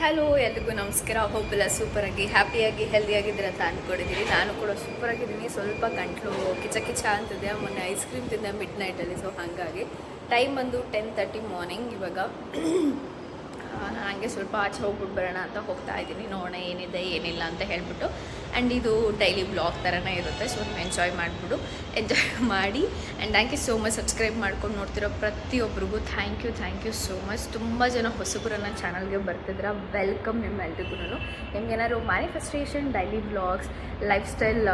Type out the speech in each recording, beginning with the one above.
Hello, ಎಲ್ರಿಗೂ ನಮಸ್ಕಾರ. ಹೋಗ್ಬಿಲ್ಲ ಸೂಪರಾಗಿ ಹ್ಯಾಪಿಯಾಗಿ ಹೆಲ್ದಿಯಾಗಿದ್ದೀರ ಅಂತ ಅಂದ್ಕೊಂಡಿದ್ದೀನಿ. ನಾನು ಕೂಡ ಸೂಪರಾಗಿದ್ದೀನಿ. ಸ್ವಲ್ಪ ಗಂಟ್ಲು ಕಿಚ ಅಂತಿದೆ. ಮೊನ್ನೆ ಐಸ್ ಕ್ರೀಮ್ ತಿಂದೆ ಮಿಡ್ ನೈಟಲ್ಲಿ. ಸೊ ಹಾಗಾಗಿ ಟೈಮ್ ಬಂದು 10:30 ಮಾರ್ನಿಂಗ್. ಇವಾಗ ನಾನು ಹಂಗೆ ಸ್ವಲ್ಪ ಆಚೆ ಹೋಗ್ಬಿಟ್ಟು ಬರೋಣ ಅಂತ ಹೋಗ್ತಾ ಇದ್ದೀನಿ. ನೋಡೋಣ ಏನಿದೆ ಏನಿಲ್ಲ ಅಂತ ಹೇಳ್ಬಿಟ್ಟು. ಆ್ಯಂಡ್ ಇದು ಡೈಲಿ ಬ್ಲಾಗ್ ಥರನೇ ಇರುತ್ತೆ. ಸೊ ನೀವು ಎಂಜಾಯ್ ಮಾಡಿ. And thank you so much subscribe ಮಾಡ್ಕೊಂಡು ನೋಡ್ತಿರೋ ಪ್ರತಿಯೊಬ್ಬರಿಗೂ ಥ್ಯಾಂಕ್ ಯು ಸೋ ಮಚ್. ತುಂಬ ಜನ ಹೊಸಬರು ನನ್ನ ಚಾನಲ್ಗೆ ಬರ್ತಿದ್ರೆ ವೆಲ್ಕಮ್ ನಿಮ್ಮೆಲ್ರಿಗೂ. ನಿಮ್ಗೇನಾದ್ರು manifestation, daily blogs, lifestyle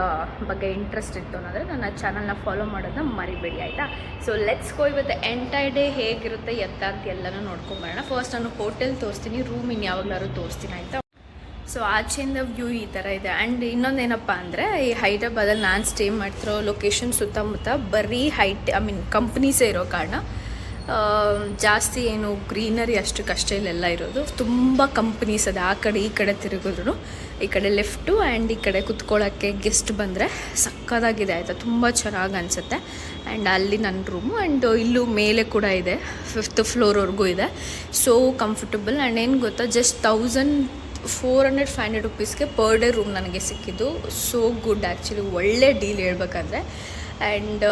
ಬಗ್ಗೆ ಇಂಟ್ರೆಸ್ಟ್ ಇತ್ತು ಅನ್ನೋದ್ರೆ ನನ್ನ ಚಾನಲ್ನ ಫಾಲೋ ಮಾಡೋದನ್ನ ಮರಿಬೇಡಿ, ಆಯಿತಾ? So let's go. ಇವತ್ತು ಎಂಟೈರ್ ಡೇ ಹೇಗಿರುತ್ತೆ ಎತ್ತ ಅಂತ ಎಲ್ಲನೂ ನೋಡ್ಕೊಂಬರೋಣ. ಫಸ್ಟ್ ನಾನು ಹೋಟೆಲ್ ತೋರಿಸ್ತೀನಿ, ರೂಮ್ ಯಾವಾಗಲಾದ್ರು ತೋರಿಸ್ತೀನಿ, ಆಯಿತಾ? ಸೊ ಆಚೆಯಿಂದ ವ್ಯೂ ಈ ಥರ ಇದೆ. ಆ್ಯಂಡ್ ಇನ್ನೊಂದೇನಪ್ಪ ಅಂದರೆ, ಈ ಹೈದ್ರಾಬಾದಲ್ಲಿ ನಾನು ಸ್ಟೇ ಮಾಡ್ತಿರೋ ಲೊಕೇಶನ್ ಸುತ್ತಮುತ್ತ ಬರೀ ಕಂಪ್ನೀಸೇ ಇರೋ ಕಾರಣ ಜಾಸ್ತಿ ಏನು ಗ್ರೀನರಿ ಅಷ್ಟಕ್ಕಷ್ಟೇ ಇಲ್ಲೆಲ್ಲ ಇರೋದು. ತುಂಬ ಕಂಪ್ನೀಸ್ ಇದೆ. ಆ ಕಡೆ ಈ ಕಡೆ ತಿರುಗಿದ್ರು, ಈ ಕಡೆ ಲೆಫ್ಟು ಆ್ಯಂಡ್ ಈ ಕಡೆ ಕುತ್ಕೊಳ್ಳೋಕ್ಕೆ ಗೆಸ್ಟ್ ಬಂದರೆ ಸಕ್ಕದಾಗಿದೆ, ಆಯಿತಾ? ತುಂಬ ಚೆನ್ನಾಗಿ ಅನಿಸುತ್ತೆ. ಆ್ಯಂಡ್ ಅಲ್ಲಿ ನನ್ನ ರೂಮು. ಆ್ಯಂಡ್ ಇಲ್ಲೂ ಮೇಲೆ ಕೂಡ ಇದೆ, 5th ಫ್ಲೋರ್ವರೆಗೂ ಇದೆ. So comfortable. ಆ್ಯಂಡ್ ಏನು ಗೊತ್ತಾ, ಜಸ್ಟ್ 1400-500 ರುಪೀಸ್ಗೆ ಪರ್ ಡೇ ರೂಮ್ ನನಗೆ ಸಿಕ್ಕಿದ್ದು. ಸೋ ಗುಡ್ ಆ್ಯಕ್ಚುಲಿ, ಒಳ್ಳೆ ಡೀಲ್ ಹೇಳ್ಬೇಕಂದ್ರೆ. ಆ್ಯಂಡ್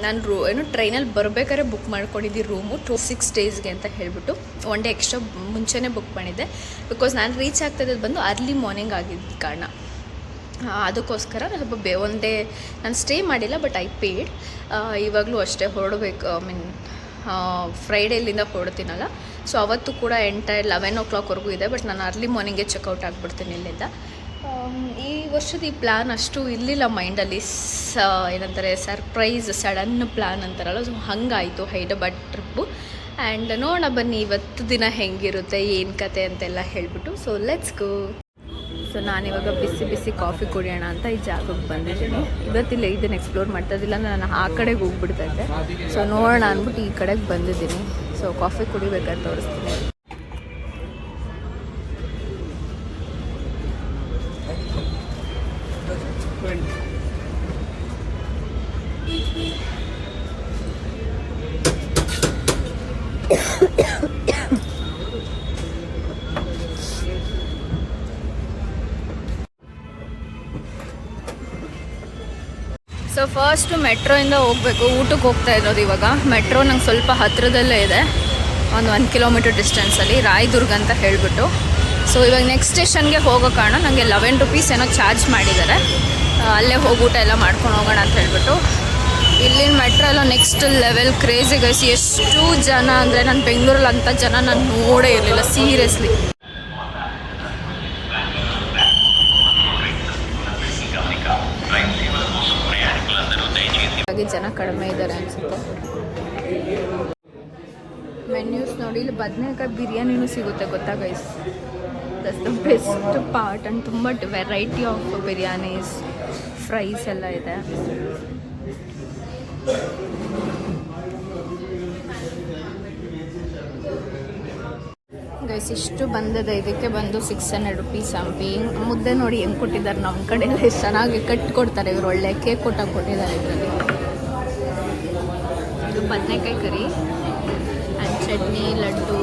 ನಾನು ಟ್ರೈನಲ್ಲಿ ಬರಬೇಕಾದ್ರೆ ಬುಕ್ ಮಾಡ್ಕೊಂಡಿದ್ದೆ ರೂಮು 6 ಡೇಸ್ಗೆ ಅಂತ ಹೇಳಿಬಿಟ್ಟು. 1 ಡೇ ಎಕ್ಸ್ಟ್ರಾ ಮುಂಚೆನೇ ಬುಕ್ ಮಾಡಿದ್ದೆ. ಬಿಕಾಸ್ ನಾನು ರೀಚ್ ಆಗ್ತಾಯಿದ್ದು ಬಂದು ಅರ್ಲಿ ಮಾರ್ನಿಂಗ್ ಆಗಿದ್ದ ಕಾರಣ. ಅದಕ್ಕೋಸ್ಕರ ಸ್ವಲ್ಪ ಒಂದು ಡೇ ನಾನು ಸ್ಟೇ ಮಾಡಿಲ್ಲ, ಬಟ್ ಐ ಪೇಡ್. ಇವಾಗಲೂ ಅಷ್ಟೇ ಹೊರಡಬೇಕು. ಫ್ರೈಡೇಲಿಂದ ಹೊರಡ್ತೀನಲ್ಲ, ಸೊ ಅವತ್ತು ಕೂಡ 11 o'clockವರೆಗೂ ಇದೆ. ಬಟ್ ನಾನು ಅರ್ಲಿ ಮಾರ್ನಿಂಗೇ ಚೆಕ್ಔಟ್ ಆಗಿಬಿಡ್ತೀನಿ ಇಲ್ಲಿಂದ. ಈ ವರ್ಷದ ಈ ಪ್ಲ್ಯಾನ್ ಅಷ್ಟು ಇರಲಿಲ್ಲ ಮೈಂಡಲ್ಲಿ. ಏನಂತಾರೆ, ಸರ್ಪ್ರೈಸ್ ಸಡನ್ ಪ್ಲ್ಯಾನ್ ಅಂತಾರಲ್ಲ, ಸೊ ಹಾಗಾಯಿತು ಹೈದ್ರಾಬಾದ್ ಟ್ರಿಪ್ಪು. ಆ್ಯಂಡ್ ನೋಡೋಣ ಬನ್ನಿ ಇವತ್ತು ದಿನ ಹೆಂಗಿರುತ್ತೆ, ಏನು ಕತೆ ಅಂತೆಲ್ಲ ಹೇಳಿಬಿಟ್ಟು. So let's go. ಸೊ ನಾನಿವಾಗ ಬಿಸಿ ಕಾಫಿ ಕುಡಿಯೋಣ ಅಂತ ಈ ಜಾಗಕ್ಕೆ ಬಂದಿದ್ದೀನಿ. ಇವತ್ತಿಲ್ಲ ಇದನ್ನು ಎಕ್ಸ್ಪ್ಲೋರ್ ಮಾಡ್ತಾ ಇದ್ದಿಲ್ಲ, ನಾನು ಆ ಕಡೆಗೆ ಹೋಗ್ಬಿಡ್ತೈತೆ. ಸೊ ನೋಡೋಣ ಅಂದ್ಬಿಟ್ಟು ಈ ಕಡೆಗೆ ಬಂದಿದ್ದೀನಿ. ಸೊ ಕಾಫಿ ಕುಡಿಬೇಕಾದ್ರೆ ತೋರಿಸ್ತೀನಿ. ಸೊ ಫಸ್ಟು ಮೆಟ್ರೋಯಿಂದ ಹೋಗಬೇಕು. ಊಟಕ್ಕೆ ಹೋಗ್ತಾ ಇರೋದು ಇವಾಗ. ಮೆಟ್ರೋ ನಂಗೆ ಸ್ವಲ್ಪ ಹತ್ತಿರದಲ್ಲೇ ಇದೆ, ಒಂದು 1 ಕಿಲೋಮೀಟರ್ ಡಿಸ್ಟೆನ್ಸಲ್ಲಿ, ರಾಯದುರ್ಗ ಅಂತ ಹೇಳಿಬಿಟ್ಟು. ಸೊ ಇವಾಗ ನೆಕ್ಸ್ಟ್ ಸ್ಟೇಷನ್ಗೆ ಹೋಗೋ ಕಾರಣ ನನಗೆ 11 ರುಪೀಸ್ ಏನೋ ಚಾರ್ಜ್ ಮಾಡಿದ್ದಾರೆ. ಅಲ್ಲೇ ಹೋಗಿ ಊಟ ಎಲ್ಲ ಮಾಡ್ಕೊಂಡು ಹೋಗೋಣ ಅಂತ ಹೇಳ್ಬಿಟ್ಟು. ಇಲ್ಲಿನ ಮೆಟ್ರೋ ಎಲ್ಲ ನೆಕ್ಸ್ಟ್ ಲೆವೆಲ್ ಕ್ರೇಜಿ ಗೈಸ್. ಎಷ್ಟು ಜನ ಅಂದರೆ, ನಾನು ಬೆಂಗಳೂರಲ್ಲಿ ಅಂಥ ಜನ ನಾನು ನೋಡೇ ಇರಲಿಲ್ಲ ಸೀರಿಯಸ್ಲಿ. ಹಾಗೆ ಜನ ಕಡಿಮೆ ಇದ್ದಾರೆ ಅನಿಸುತ್ತೆ. ಮೆನ್ಯೂಸ್ ನೋಡಿ, ಇಲ್ಲಿ ಬದನೆಕಾಯಿ ಬಿರಿಯಾನಿನೂ ಸಿಗುತ್ತೆ, ಗೊತ್ತಾ guys? That's the best part. And ತುಂಬ ವೆರೈಟಿ ಆಫ್ ಬಿರಿಯಾನೀಸ್, ಫ್ರೈಸ್ ಎಲ್ಲ ಇದೆ. ಗೈಸ್ ಇಷ್ಟು ಬಂದಿದೆ. ಇದಕ್ಕೆ ಬಂದು 600 ರುಪೀಸ್ ಸಂಪಿಂಗ್. ಮುದ್ದೆ ನೋಡಿ ಹೆಂಗೆ ಕೊಟ್ಟಿದ್ದಾರೆ. ನಮ್ಮ ಕಡೆ ಎಲ್ಲ ಎಷ್ಟು ಚೆನ್ನಾಗಿ ಕಟ್ಕೊಡ್ತಾರೆ ಇವರು. ಒಳ್ಳೆ ಕೇಕ್ ಕೊಟ್ಟಿದ್ದಾರೆ ಇದರಲ್ಲಿ. ಇದು ಬದನೆಕಾಯಿ ಕರಿ ಆ್ಯಂಡ್ ಚಟ್ನಿ, ಲಡ್ಡು.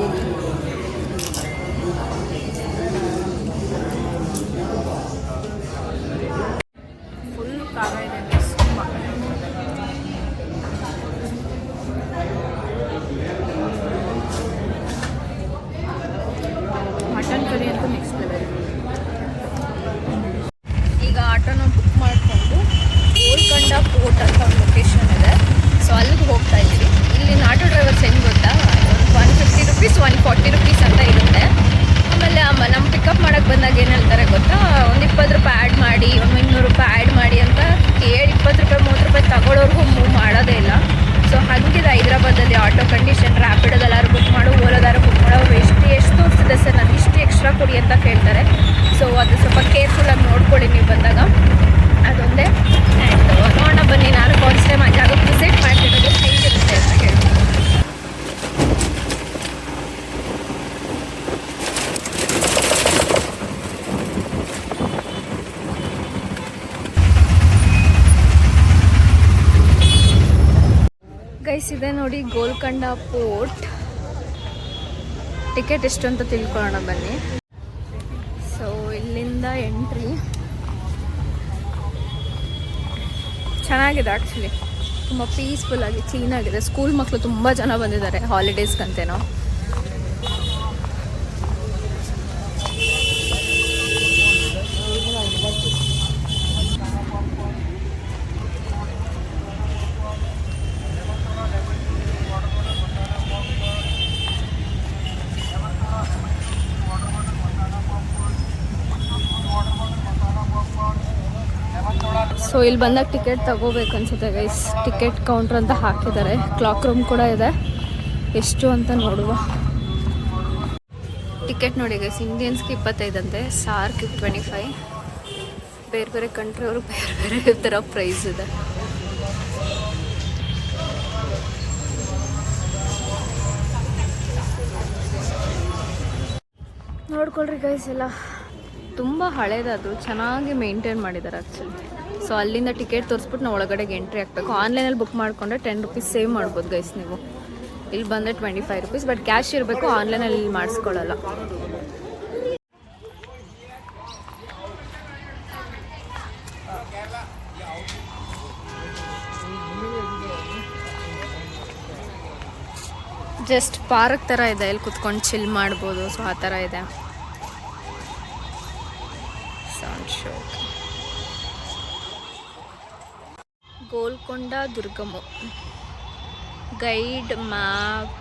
ಫುಲ್ ಖಾರ ಇದೆ ತುಂಬ. ಮಟನ್ ಕರಿ ಅಂತೂ ನೆಕ್ಸ್ಟ್ ಲೆವೆಲ್. ಈಗ ಆಟೋನ ಬುಕ್ ಮಾಡಿಕೊಂಡು ಗೋಲ್ಕೊಂಡ ಪೋರ್ಟ್ ಅಂತ ಒಂದು ಲೊಕೇಶನ್ ಇದೆ. ಸೊ ಅಲ್ಲಿಗೆ ಹೋಗ್ತಾ ಇದ್ದೀವಿ. ಇಲ್ಲಿನ ಆಟೋ ಡ್ರೈವರ್ಸ್ ಹೆಂಗೆ ಗೊತ್ತಾ, 150 ರುಪೀಸ್ 140 ರುಪೀಸ್ ಅಂತ ಇರುತ್ತೆ. ಆಮೇಲೆ ನಮ್ಮ ಪಿಕಪ್ ಮಾಡೋಕ್ಕೆ ಬಂದಾಗ ಏನು ಹೇಳ್ತಾರೆ ಗೊತ್ತಾ, ಒಂದು 20 ರೂಪಾಯಿ ಆ್ಯಡ್ ಮಾಡಿ, ಒಂದು 200 ರೂಪಾಯಿ ಆ್ಯಡ್ ಮಾಡಿ ಅಂತ ಹೇಳಿ 20 ರೂಪಾಯಿ 30 ರೂಪಾಯಿ ತಗೊಳ್ಳೋರ್ಗೂ ಮೂವ್ ಮಾಡೋದೇ ಇಲ್ಲ. ಸೊ ಹಾಗಿದೆ ಹೈದ್ರಾಬಾದಲ್ಲಿ ಆಟೋ ಕಂಡೀಷನ್. ರ್ಯಾಪಿಡೋದಲ್ಲಾರು ಬುಕ್ ಮಾಡು, ಓಲೋದಾರು ಬುಕ್ ಮಾಡೋ, ಎಷ್ಟು ತೋರಿಸಿದೆ ಸರ್, ನಾನು ಇಷ್ಟು ಎಕ್ಸ್ಟ್ರಾ ಕೊಡಿ ಅಂತ ಕೇಳ್ತಾರೆ. ಸೊ ಅದು ಸ್ವಲ್ಪ ಕೇರ್ಫುಲ್ಲಾಗಿ ನೋಡ್ಕೊಳ್ಳಿ ನೀವು ಬಂದಾಗ, ಅದೊಂದೇ. ಆ್ಯಂಡ್ ನೋಡೋಣ ಬನ್ನಿ, ನಾನು ಫಸ್ಟ್ ಟೈಮ್ ಆ ಜಾಗಕ್ಕೆ ವಿಸಿಟ್ ಮಾಡ್ತಿರೋದು, ಹೇಗಿರುತ್ತೆ ಅಂತ ಹೇಳ್ತೀನಿ. ಗೈಸ್ ಇದೆ ನೋಡಿ ಗೋಲ್ಕೊಂಡ ಪೋರ್ಟ್. ಟಿಕೆಟ್ ಎಷ್ಟು ಅಂತ ತಿಳ್ಕೊಳ್ಳೋಣ ಬನ್ನಿ. ಇಲ್ಲಿಂದ ಎಂಟ್ರಿ ಚೆನ್ನಾಗಿದೆ ಆ್ಯಕ್ಚುಲಿ, ತುಂಬ ಪೀಸ್ಫುಲ್ಲಾಗಿ ಕ್ಲೀನಾಗಿದೆ. ಸ್ಕೂಲ್ ಮಕ್ಕಳು ತುಂಬ ಜನ ಬಂದಿದ್ದಾರೆ ಹಾಲಿಡೇಸ್ಗಂತೇನೋ. ಸೊ ಇಲ್ಲಿ ಬಂದಾಗ ಟಿಕೆಟ್ ತಗೋಬೇಕು ಅನ್ಸುತ್ತೆ ಗೈಸ್. ಟಿಕೆಟ್ ಕೌಂಟ್ರ್ ಅಂತ ಹಾಕಿದ್ದಾರೆ. ಕ್ಲಾಕ್ ರೂಮ್ ಕೂಡ ಇದೆ. ಎಷ್ಟು ಅಂತ ನೋಡುವ. ಟಿಕೆಟ್ ನೋಡಿ ಗೈಸ್, ಇಂಡಿಯನ್ಸ್ಗೆ 25 ಅಂತೆ, ಸಾರ್ಕ್ 25. ಬೇರೆ ಬೇರೆ ಕಂಟ್ರಿಯವರು ಬೇರೆ ಬೇರೆ ಥರ ಪ್ರೈಸ್ ಇದೆ. ನೋಡ್ಕೊಳ್ರಿ ಗೈಸ್, ಎಲ್ಲ ತುಂಬ ಹಳೇದದು, ಚೆನ್ನಾಗಿ ಮೇಂಟೈನ್ ಮಾಡಿದ್ದಾರೆ ಆ್ಯಕ್ಚುಲಿ. ಸೊ ಅಲ್ಲಿಂದ ಟಿಕೆಟ್ ತೋರಿಸ್ಬಿಟ್ಟು ನಾವು ಒಳಗಡೆಗೆ ಎಂಟ್ರಿ ಹಾಕಬೇಕು. ಆನ್ಲೈನಲ್ಲಿ ಬುಕ್ ಮಾಡಿಕೊಂಡ್ರೆ 10 ರೂಪೀಸ್ ಸೇವ್ ಮಾಡ್ಬೋದು ಗೈಸ್ ನೀವು. ಇಲ್ಲಿ ಬಂದರೆ 25 ರೂಪೀಸ್, ಬಟ್ ಕ್ಯಾಶ್ ಇರಬೇಕು. ಆನ್ಲೈನಲ್ಲಿ ಇಲ್ಲಿ ಮಾಡಿಸ್ಕೊಳ್ಳಲ್ಲ. ಜಸ್ಟ್ ಪಾರ್ಕ್ ಥರ ಇದೆ, ಇಲ್ಲಿ ಕುತ್ಕೊಂಡು ಚಿಲ್ ಮಾಡ್ಬೋದು. ಸೊ ಆ ಥರ ಇದೆ. Sound show. ಗೋಲ್ಕೊಂಡ ದುರ್ಗಮು, guide map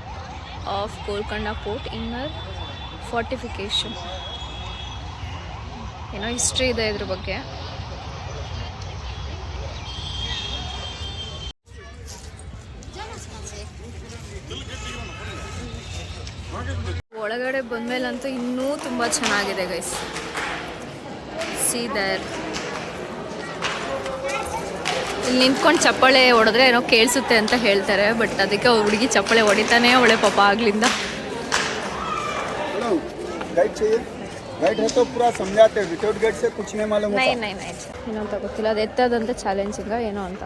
of Golconda fort, inner fortification. ಏನೋ ಹಿಸ್ಟ್ರಿ ಇದೆ ಇದ್ರ ಬಗ್ಗೆ. ಒಳಗಡೆ ಬಂದಮೇಲಂತೂ ಇನ್ನೂ ತುಂಬ ಚೆನ್ನಾಗಿದೆ ಗೈಸ್. ಸೀದರ್ ಇಲ್ಲಿ ನಿಂತ್ಕೊಂಡು ಚಪ್ಪಾಳೆ ಹೊಡೆದ್ರೆ ಏನೋ ಕೇಳಿಸುತ್ತೆ ಅಂತ ಹೇಳ್ತಾರೆ, ಬಟ್ ಅದಕ್ಕೆ ಹುಡುಗಿ ಚಪ್ಪಾಳೆ ಹೊಡಿತಾನೆ ಅವಳೆ ಪಾಪ ಆಗ್ಲಿಂದ. ಏನೋ ಅಂತ ಗೊತ್ತಿಲ್ಲ, ಅದು ಎತ್ತದಂತ ಚಾಲೆಂಜಿಂಗ ಏನೋ ಅಂತ.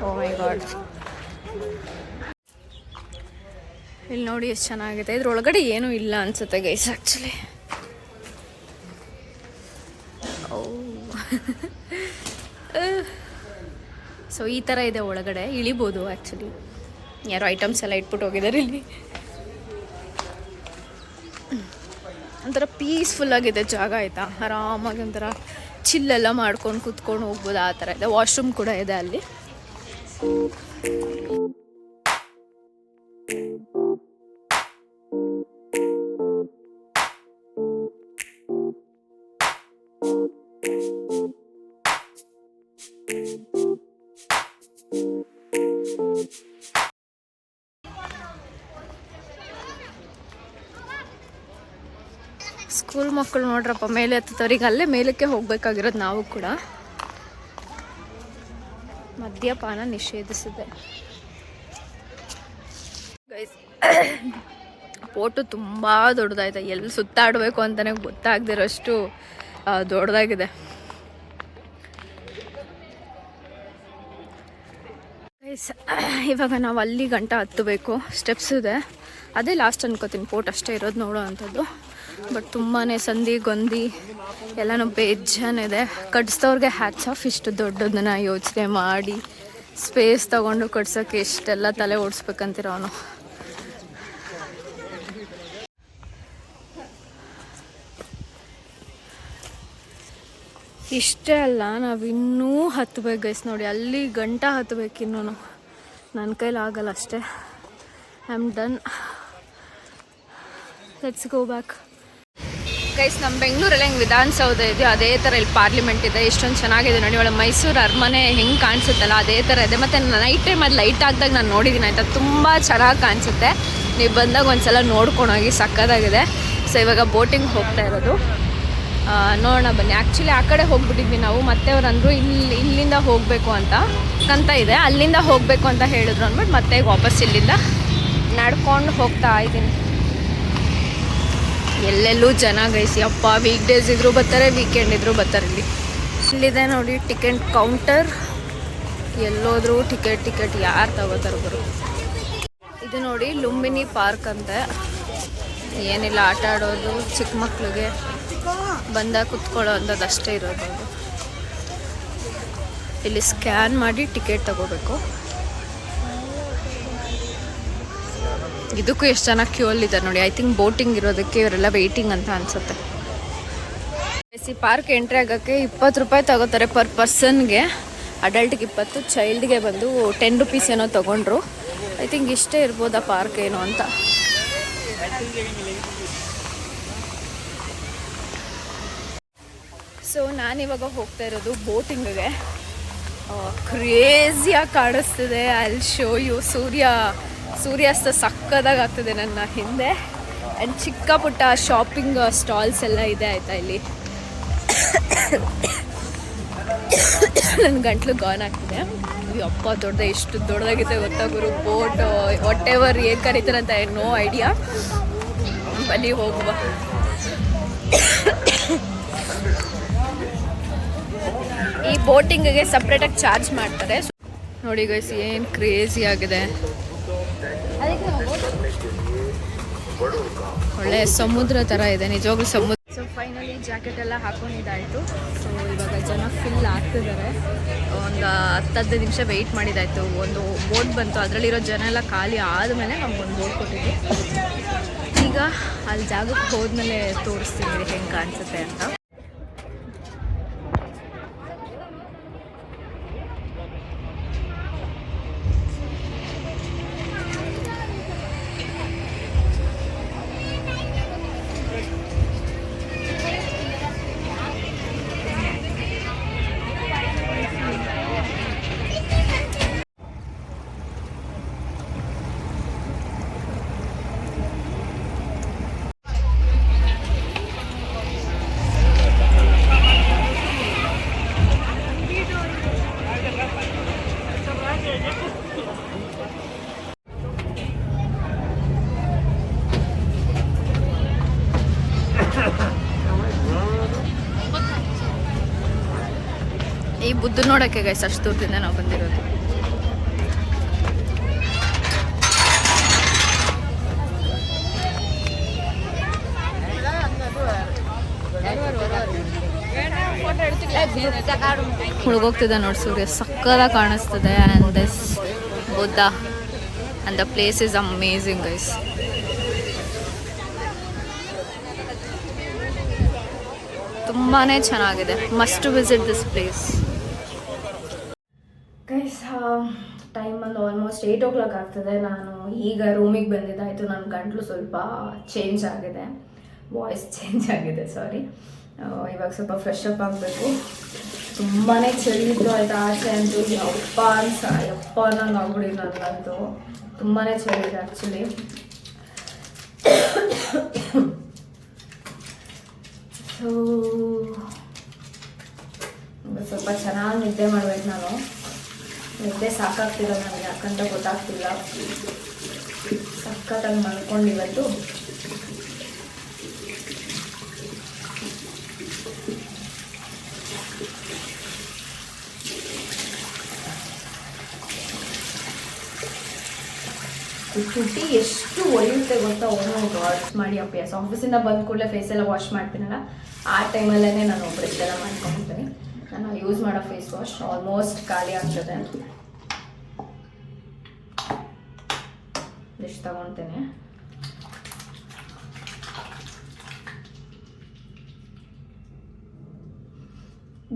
ಓ ಮೈ ಗಾಡ್, ಇಲ್ಲಿ ನೋಡಿ ಎಷ್ಟು ಚೆನ್ನಾಗಿದೆ. ಇದ್ರೊಳಗಡೆ ಏನೂ ಇಲ್ಲ ಅನ್ಸುತ್ತೆ ಗೈಸ್ ಆ್ಯಕ್ಚುಲಿ. ಸೊ ಈ ಥರ ಇದೆ ಒಳಗಡೆ, ಇಳಿಬೋದು ಆ್ಯಕ್ಚುಲಿ. ಯಾರೋ ಐಟಮ್ಸ್ ಎಲ್ಲ ಇಟ್ಬಿಟ್ಟು ಹೋಗಿದ್ದಾರೆ ಇಲ್ಲಿ. ಒಂಥರ ಪೀಸ್ಫುಲ್ಲಾಗಿದೆ ಜಾಗ ಆಯಿತಾ. ಆರಾಮಾಗಿ ಒಂಥರ ಚಿಲ್ಲೆಲ್ಲ ಮಾಡ್ಕೊಂಡು ಕೂತ್ಕೊಂಡು ಹೋಗ್ಬೋದು, ಆ ಥರ ಇದೆ. ವಾಶ್ರೂಮ್ ಕೂಡ ಇದೆ ಅಲ್ಲಿ. ಸ್ಕೂಲ್ ಮಕ್ಕಳು ನೋಡ್ರಪ್ಪ ಮೇಲೆ ಹತ್ತವ್ರಿಗೆ ಅಲ್ಲೇ ಮೇಲಕ್ಕೆ ಹೋಗ್ಬೇಕಾಗಿರೋದು. ನಾವು ಕೂಡ ಮದ್ಯಪಾನ ನಿಷೇಧಿಸಿದೆ ಗೈಸ್. ಫೋಟೋ ತುಂಬ ದೊಡ್ಡದಾಯ್ತು, ಎಲ್ಲಿ ಸುತ್ತಾಡಬೇಕು ಅಂತಲೇ ಗೊತ್ತಾಗದಿರೋಷ್ಟು ದೊಡ್ಡದಾಗಿದೆ ಗೈಸ್. ಇವಾಗ ನಾವು ಅಲ್ಲಿ ಗಂಟ ಹತ್ತಬೇಕು, ಸ್ಟೆಪ್ಸ್ ಇದೆ. ಅದೇ ಲಾಸ್ಟ್ ಅನ್ಕೋತೀನಿ, ಫೋಟೋ ಅಷ್ಟೇ ಇರೋದು ನೋಡೋ ಅಂಥದ್ದು. ಬಟ್ ತುಂಬಾ ಸಂಧಿ ಗೊಂದಿ ಎಲ್ಲನೂ ಬೇಜಾನಿದೆ. ಕಟ್ಸಿದವ್ರಿಗೆ ಹ್ಯಾಟ್ಸ್ ಆಫ್. ಇಷ್ಟು ದೊಡ್ಡದನ್ನ ಯೋಚನೆ ಮಾಡಿ ಸ್ಪೇಸ್ ತೊಗೊಂಡು ಕಟ್ಸೋಕ್ಕೆ ಇಷ್ಟೆಲ್ಲ ತಲೆ ಓಡಿಸ್ಬೇಕಂತೀರ ಅವನು. ಇಷ್ಟೇ ಅಲ್ಲ, ನಾವು ಇನ್ನೂ ಹತ್ತಬೇಕು ಗೈಸ್. ನೋಡಿ ಅಲ್ಲಿ ಗಂಟ ಹತ್ತಬೇಕು ಇನ್ನೂ. ನನ್ನ ಕೈಲಿ ಆಗಲ್ಲ ಅಷ್ಟೇ. I am done. Let's go back guys. ನಮ್ಮ ಬೆಂಗಳೂರಲ್ಲಿ ಹೆಂಗೆ ವಿಧಾನಸೌಧ ಇದೆಯೋ ಅದೇ ಥರ ಇಲ್ಲಿ ಪಾರ್ಲಿಮೆಂಟ್ ಇದೆ. ಎಷ್ಟೊಂದು ಚೆನ್ನಾಗಿದೆ ನೋಡಿ. ಒಳ್ಳೆ ಮೈಸೂರು ಅರಮನೆ ಹೆಂಗೆ ಕಾಣಿಸುತ್ತಲ್ಲ ಅದೇ ಥರ ಇದೆ. ಮತ್ತು ನೈಟ್ ಟೈಮ್ ಅದು ಲೈಟ್ ಆಗಿದಾಗ ನಾನು ನೋಡಿದ್ದೀನಿ ಆಯಿತಾ, ತುಂಬ ಚೆನ್ನಾಗಿ ಕಾಣಿಸುತ್ತೆ. ನೀವು ಬಂದಾಗ ಒಂದು ಸಲ ನೋಡ್ಕೊಂಡೋಗಿ, ಸಕ್ಕತ್ತಾಗಿದೆ. ಸೊ ಇವಾಗ ಬೋಟಿಂಗ್ ಹೋಗ್ತಾ ಇರೋದು. ನೋಡೋಣ ಬನ್ನಿ. ಆ್ಯಕ್ಚುಲಿ ಆ ಕಡೆ ಹೋಗ್ಬಿಟ್ಟಿದ್ವಿ ನಾವು, ಮತ್ತೆ ಅವ್ರು ಅಂದರು ಇಲ್ಲಿಂದ ಹೋಗಬೇಕು ಅಂತ ಇದೆ. ಅಲ್ಲಿಂದ ಹೋಗಬೇಕು ಅಂತ ಹೇಳಿದ್ರು ಅಂದ್ಬಿಟ್ಟು ಮತ್ತೆ ವಾಪಸ್ ಇಲ್ಲಿಂದ ನಡ್ಕೊಂಡು ಹೋಗ್ತಾ ಇದ್ದೀನಿ. ಎಲ್ಲೆಲ್ಲೂ ಜನ ಗೈಸಿ ಅಪ್ಪ. ವೀಕ್ ಡೇಸ್ ಇದ್ರೂ ಬರ್ತಾರೆ, ವೀಕೆಂಡ್ ಇದ್ರೂ ಬರ್ತಾರೆ. ಇಲ್ಲಿದೆ ನೋಡಿ ಟಿಕೆಟ್ ಕೌಂಟರ್. ಎಲ್ಲೋದ್ರೂ ಟಿಕೆಟ್ ಯಾರು ತಗೋತಾರೆ ಬರು. ಇದು ನೋಡಿ ಲುಂಬಿನಿ ಪಾರ್ಕ್ ಅಂತೆ. ಏನಿಲ್ಲ, ಆಟ ಆಡೋದು, ಚಿಕ್ಕ ಮಕ್ಳಿಗೆ ಬಂದಾಗ ಕುತ್ಕೊಳ್ಳೋ ಅಂಥದ್ದು ಅಷ್ಟೇ ಇರೋದು. ಅದು ಇಲ್ಲಿ ಸ್ಕ್ಯಾನ್ ಮಾಡಿ ಟಿಕೆಟ್ ತಗೋಬೇಕು. ಇದಕ್ಕೂ ಎಷ್ಟು ಜನ ಕ್ಯೂ ಅಲ್ಲಿದ್ದಾರೆ ನೋಡಿ. ಐ ಥಿಂಕ್ ಬೋಟಿಂಗ್ ಇರೋದಕ್ಕೆ ಇವರೆಲ್ಲ ವೆಯ್ಟಿಂಗ್ ಅಂತ ಅನಿಸುತ್ತೆ. ಪಾರ್ಕ್ ಎಂಟ್ರಿ ಆಗೋಕ್ಕೆ 20 ರೂಪಾಯಿ ತಗೋತಾರೆ ಪರ್ ಪರ್ಸನ್ಗೆ. ಅಡಲ್ಟ್ಗೆ 20, ಚೈಲ್ಡ್ಗೆ ಬಂದು 10 ರುಪೀಸ್ ಏನೋ ತೊಗೊಂಡ್ರು. ಐ ಥಿಂಕ್ ಇಷ್ಟೇ ಇರ್ಬೋದಾ ಪಾರ್ಕ್ ಏನು ಅಂತ. ಸೊ ನಾನಿವಾಗ ಹೋಗ್ತಾ ಇರೋದು ಬೋಟಿಂಗ್ಗೆ. ಕ್ರೇಜಿಯಾಗಿ ಕಾಣಿಸ್ತಿದೆ. ಅಲ್ಲಿ ಶೋ ಯು ಸೂರ್ಯಾಸ್ತ ಸಕ್ಕದಾಗಿ ಆಗ್ತದೆ ನನ್ನ ಹಿಂದೆ. ಆ್ಯಂಡ್ ಚಿಕ್ಕ ಪುಟ್ಟ ಶಾಪಿಂಗ್ ಸ್ಟಾಲ್ಸ್ ಎಲ್ಲ ಇದೆ ಆಯಿತಾ ಇಲ್ಲಿ. ನನ್ನ ಗಂಟ್ಲು ಗಾನ್ ಆಗ್ತಿದೆ. ಅಪ್ಪ ದೊಡ್ಡದೆ, ಎಷ್ಟು ದೊಡ್ಡದಾಗಿದೆ ಗೊತ್ತಾ ಗುರು. ಬೋಟ್ ವಾಟ್ ಎವರ್ ಏನು ಕರೀತಾರೆ ಅಂತ ನೋ ಐಡಿಯಾ. ಬನ್ನಿ ಹೋಗುವ. ಈ ಬೋಟಿಂಗ್ಗೆ ಸಪ್ರೇಟಾಗಿ ಚಾರ್ಜ್ ಮಾಡ್ತಾರೆ ನೋಡಿ ಗೈಸ್. ಏನು ಕ್ರೇಜಿ ಆಗಿದೆ. ಒಳ್ಳೆ ಸಮುದ್ರ ಥರ ಇದೆ ನಿಜವಾಗ್ಲೂ ಸಮುದ್ರ. ಸೊ ಫೈನಲಿ ಜಾಕೆಟ್ ಎಲ್ಲ ಹಾಕೊಂಡಿದ್ದಾಯಿತು. ಸೊ ಇವಾಗ ಜನ ಫಿಲ್ ಆಗ್ತಿದ್ದಾರೆ. ಒಂದು 10-15 ನಿಮಿಷ ವೆಯ್ಟ್ ಮಾಡಿದ್ದಾಯಿತು. ಒಂದು ಬೋಟ್ ಬಂತು, ಅದರಲ್ಲಿರೋ ಜನ ಎಲ್ಲ ಖಾಲಿ ಆದಮೇಲೆ ನಮ್ಗೊಂದು ಬೋಟ್ ಕೊಟ್ಟಿದ್ವಿ. ಈಗ ಅಲ್ಲಿ ಜಾಗಕ್ಕೆ ಹೋದ್ಮೇಲೆ ತೋರಿಸ್ತೀನಿ ಹೆಂಗೆ ಕಾಣಿಸುತ್ತೆ ಅಂತ. ಈ ಬುದ್ಧ ನೋಡೋಕ್ಕೆ ಗೈಸ್ ಅಷ್ಟು ದೂರದಿಂದ ನಾವು ಬಂದಿರೋದು. ಹುಡುಗೋಗ್ತಿದೆ ನೋಡಿ ಸೂರ್ಯ, ಸಕ್ಕದಾಗಿ ಕಾಣಿಸ್ತದೆ. And this Buddha and the place is amazing guys. ತುಂಬಾ ಚೆನ್ನಾಗಿದೆ. Must visit this place guys. Time ಒಂದು ಆಲ್ಮೋಸ್ಟ್ 8 o'clock ಆಗ್ತದೆ. ನಾನು ಈಗ ರೂಮಿಗೆ ಬಂದಿದ್ದಾಯಿತು. ನನ್ನ ಗಂಟ್ಲು ಸ್ವಲ್ಪ ಚೇಂಜ್ ಆಗಿದೆ, ವಾಯ್ಸ್ ಚೇಂಜ್ ಆಗಿದೆ, ಸಾರಿ. ಇವಾಗ ಸ್ವಲ್ಪ ಫ್ರೆಶ್ ಅಪ್ ಆಗಬೇಕು. ತುಂಬಾ ಚಳಿ ಇತ್ತು ಆಯಿತಾ. ಆಚೆ ಅಂತೂ ಯಪ್ಪ ಅನ್ನಂಗೆ ಆಗ್ಬಿಡಿ ನನಗಂತೂ. ತುಂಬಾ ಚಳಿ ಇದೆ ಆ್ಯಕ್ಚುಲಿ. ಸೊ ಸ್ವಲ್ಪ ಚೆನ್ನಾಗಿ ನಿದ್ದೆ ಮಾಡ್ಬೇಕು ನಾನು. ನಿದ್ದೆ ಸಾಕಾಗ್ತಿಲ್ಲ ನನಗೆ, ಯಾಕಂತ ಗೊತ್ತಾಗ್ತಿಲ್ಲ. ಸಖತ್ತಾಗಿ ಮಲ್ಕೊಂಡು ಇವತ್ತು. ತುಟಿ ಎಷ್ಟು ಒಯ್ಯುತ್ತೆ ಗೊತ್ತಾ. ವಾಶ್ ಮಾಡಿ ಅಭ್ಯಾಸ. ಆಫೀಸಿಂದ ಬಂದ ಕೂಡಲೇ ಫೇಸೆಲ್ಲ ವಾಶ್ ಮಾಡ್ತೀನಲ್ಲ, ಆ ಟೈಮಲ್ಲೇ ನಾನು ಬ್ರಷ್ ಎಲ್ಲ ಮಾಡ್ಕೊಳ್ತೀನಿ. ನಾನು ಯೂಸ್ ಮಾಡೋ ಫೇಸ್ ವಾಶ್ ಆಲ್ಮೋಸ್ಟ್ ಖಾಲಿ ಆಗ್ತದೆ. ಇಷ್ಟು ತಗೊತೇನೆ.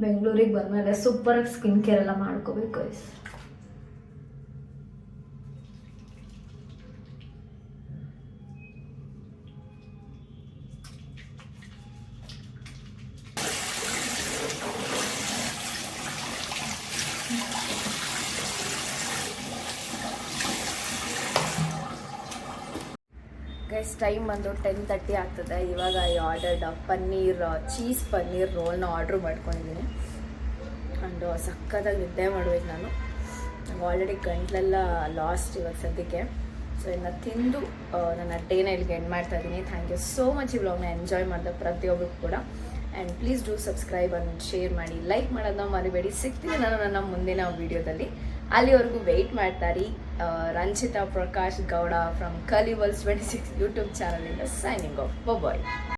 ಬೆಂಗಳೂರಿಗೆ ಬಂದಮೇಲೆ ಸೂಪರಾಗಿ ಸ್ಕಿನ್ ಕೇರ್ ಎಲ್ಲ ಮಾಡ್ಕೋಬೇಕು. ಗೈಸ್ ಟೈಮ್ ಬಂದು 10:30 ಆಗ್ತದೆ. ಇವಾಗ ಐ ಆರ್ಡರ್ಡ್ ಚೀಸ್ ಪನ್ನೀರ್ ರೋಲ್ನ ಆರ್ಡ್ರ್ ಮಾಡ್ಕೊಂಡಿದ್ದೀನಿ. ಆ್ಯಂಡ್ ಸಕ್ಕತ್ತಾಗಿ ನಿದ್ದೆ ಮಾಡ್ಬೇಕು ನಾನು. ನಂಗೆ ಆಲ್ರೆಡಿ ಗಂಟ್ಲೆಲ್ಲ ಲಾಸ್ಟ್ ಇವಾಗ ಸದ್ಯಕ್ಕೆ. ಸೊ ಇನ್ನು ತಿಂದು ನನ್ನ ಡೇನ ಇಲ್ಲಿಗೆ ಎಂಡ್ ಮಾಡ್ತಾ ಇದ್ದೀನಿ. ಥ್ಯಾಂಕ್ ಯು ಸೋ ಮಚ್ ಈ ವ್ಲಾಗ್ನ ಎಂಜಾಯ್ ಮಾಡಿದೆ ಪ್ರತಿಯೊಬ್ಬರಿಗೂ ಕೂಡ. And please do subscribe and share ಮಾಡಿ, ಲೈಕ್ ಮಾಡೋದನ್ನ ಮರಿಬೇಡಿ. ಸಿಗ್ತೀನಿ ನಾನು ನನ್ನ ಮುಂದಿನ ವೀಡಿಯೋದಲ್ಲಿ. ಅಲ್ಲಿವರೆಗೂ ವೆಯ್ಟ್ ಮಾಡ್ತಾರಿ. ರಂಜಿತಾ ಪ್ರಕಾಶ್ ಗೌಡ ಫ್ರಮ್ ಕಲಿವಲ್ಸ್ 26 ಯೂಟ್ಯೂಬ್ ಚಾನಲಿಂದ ಸೈನಿಂಗ್ ಆಫ್. ಬಾಯ್.